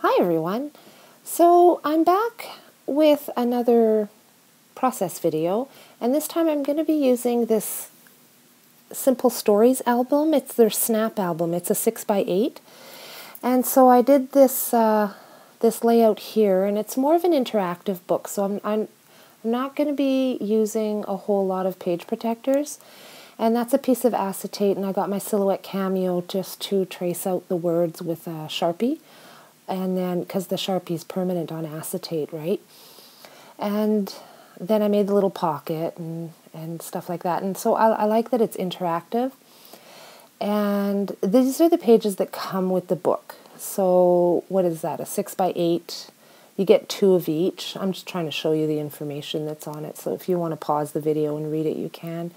Hi everyone. So I'm back with another process video, and this time I'm going to be using this Simple Stories album. It's their Snap album. It's a 6x8. And so I did this this layout here, and it's more of an interactive book. So I'm not going to be using a whole lot of page protectors. And that's a piece of acetate, and I got my Silhouette Cameo just to trace out the words with a Sharpie. And then, because the Sharpie is permanent on acetate, right? And then I made the little pocket and stuff like that. And so I like that it's interactive. And these are the pages that come with the book. So what is that, a 6x8? You get 2 of each. I'm just trying to show you the information that's on it. So if you want to pause the video and read it, you can.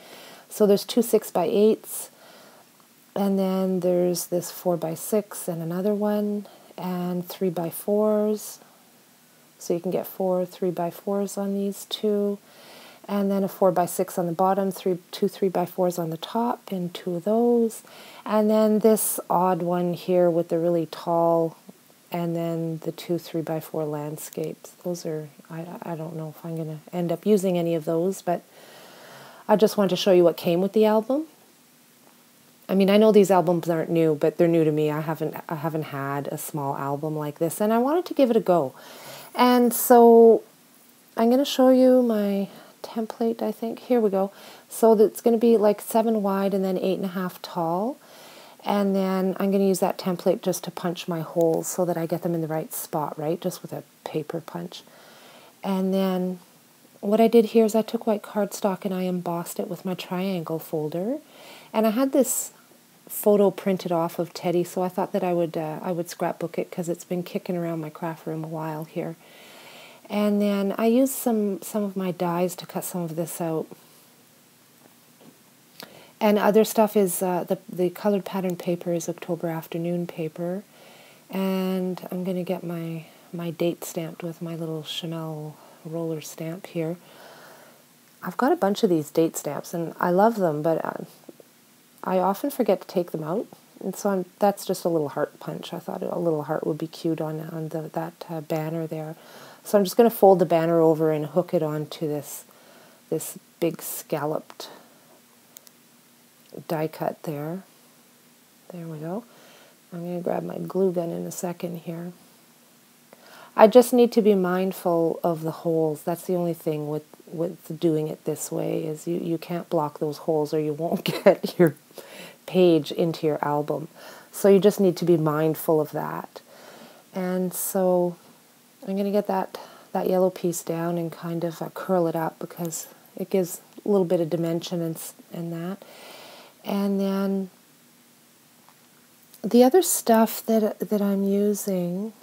So there's 2 6x8s. And then there's this 4x6 and another one. And 3x4s, so you can get 4 3x4s on these two, and then a 4x6 on the bottom, two 3x4s on the top, and 2 of those, and then this odd one here with the really tall, and then the 2 3x4 landscapes. Those are, I don't know if I'm going to end up using any of those, but I just wanted to show you what came with the album. I mean, I know these albums aren't new, but they're new to me. I haven't had a small album like this, and I wanted to give it a go. And so I'm going to show you my template, I think. Here we go. So that's going to be like 7 wide and then 8.5 tall. And then I'm going to use that template just to punch my holes so that I get them in the right spot, right? Just with a paper punch. And then what I did here is I took white cardstock and I embossed it with my triangle folder. And I had this photo printed off of Teddy, so I thought that I would scrapbook it because it's been kicking around my craft room a while here. And then I used some of my dies to cut some of this out. And other stuff is the colored pattern paper is October Afternoon paper, and I'm going to get my date stamped with my little Chamel roller stamp here. I've got a bunch of these date stamps and I love them, but I often forget to take them out, and so that's just a little heart punch. I thought a little heart would be cute on that banner there. So I'm just going to fold the banner over and hook it onto this big scalloped die cut there. There we go. I'm going to grab my glue gun in a second here. I just need to be mindful of the holes. That's the only thing with doing it this way, is you can't block those holes or you won't get your page into your album. So you just need to be mindful of that. And so I'm going to get that yellow piece down and kind of curl it up because it gives a little bit of dimension and that. And then the other stuff that I'm using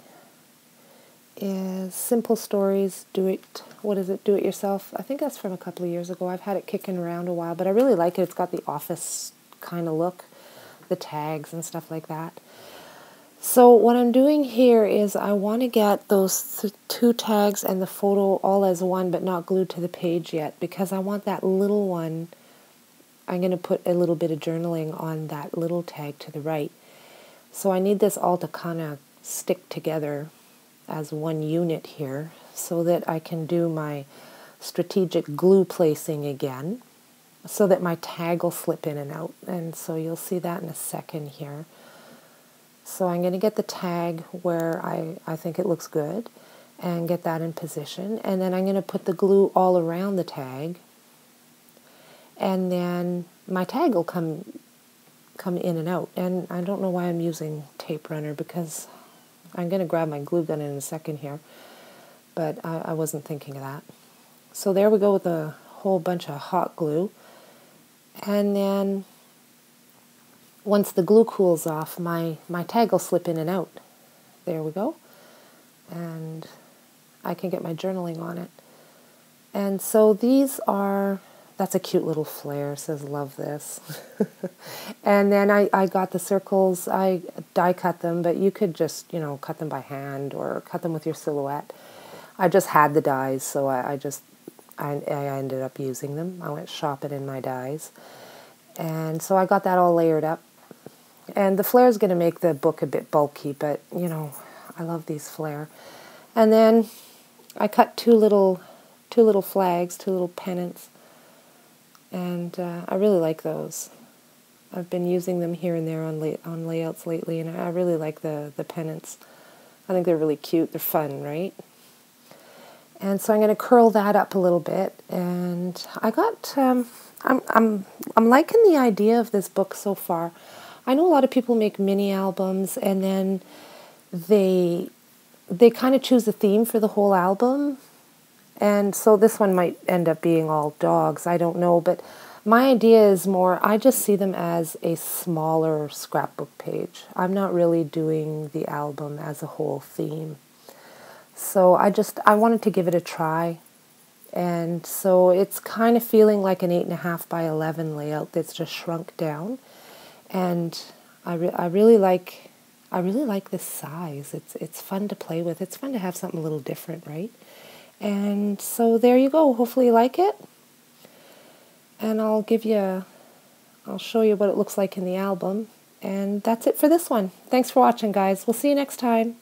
is Simple Stories, Do It Yourself. I think that's from a couple of years ago. I've had it kicking around a while, but I really like it. It's got the office kind of look, the tags and stuff like that. So what I'm doing here is I want to get those 2 tags and the photo all as one, but not glued to the page yet, because I want that little one. I'm going to put a little bit of journaling on that little tag to the right. So I need this all to kind of stick together as one unit here so that I can do my strategic glue placing again so that my tag will slip in and out. And so you'll see that in a second here. So I'm going to get the tag where I think it looks good and get that in position. And then I'm going to put the glue all around the tag. And then my tag will come in and out. And I don't know why I'm using tape runner, because I'm going to grab my glue gun in a second here, but I wasn't thinking of that. So there we go with a whole bunch of hot glue. And then once the glue cools off, my tag will slip in and out. There we go. And I can get my journaling on it. And so these are, that's a cute little flare, it says love this. And then I got the circles, I die cut them, but you could just, cut them by hand or cut them with your Silhouette. I just had the dies, so I ended up using them. I went shopping in my dies. And so I got that all layered up. And the flare is going to make the book a bit bulky, but, I love these flare. And then I cut two little flags, two little pennants, and I really like those. I've been using them here and there on layouts lately, and I really like the pennants. I think they're really cute. They're fun, right? And so I'm going to curl that up a little bit, and I got I'm liking the idea of this book so far. I know a lot of people make mini albums, and then they kind of choose a theme for the whole album. And so this one might end up being all dogs, I don't know, but my idea is more, I just see them as a smaller scrapbook page. I'm not really doing the album as a whole theme. So I wanted to give it a try. And so it's kind of feeling like an 8.5 by 11 layout that's just shrunk down. And I really like this size. It's fun to play with. It's fun to have something a little different, right? And so there you go. Hopefully you like it. And I'll show you what it looks like in the album. And that's it for this one. Thanks for watching, guys. We'll see you next time.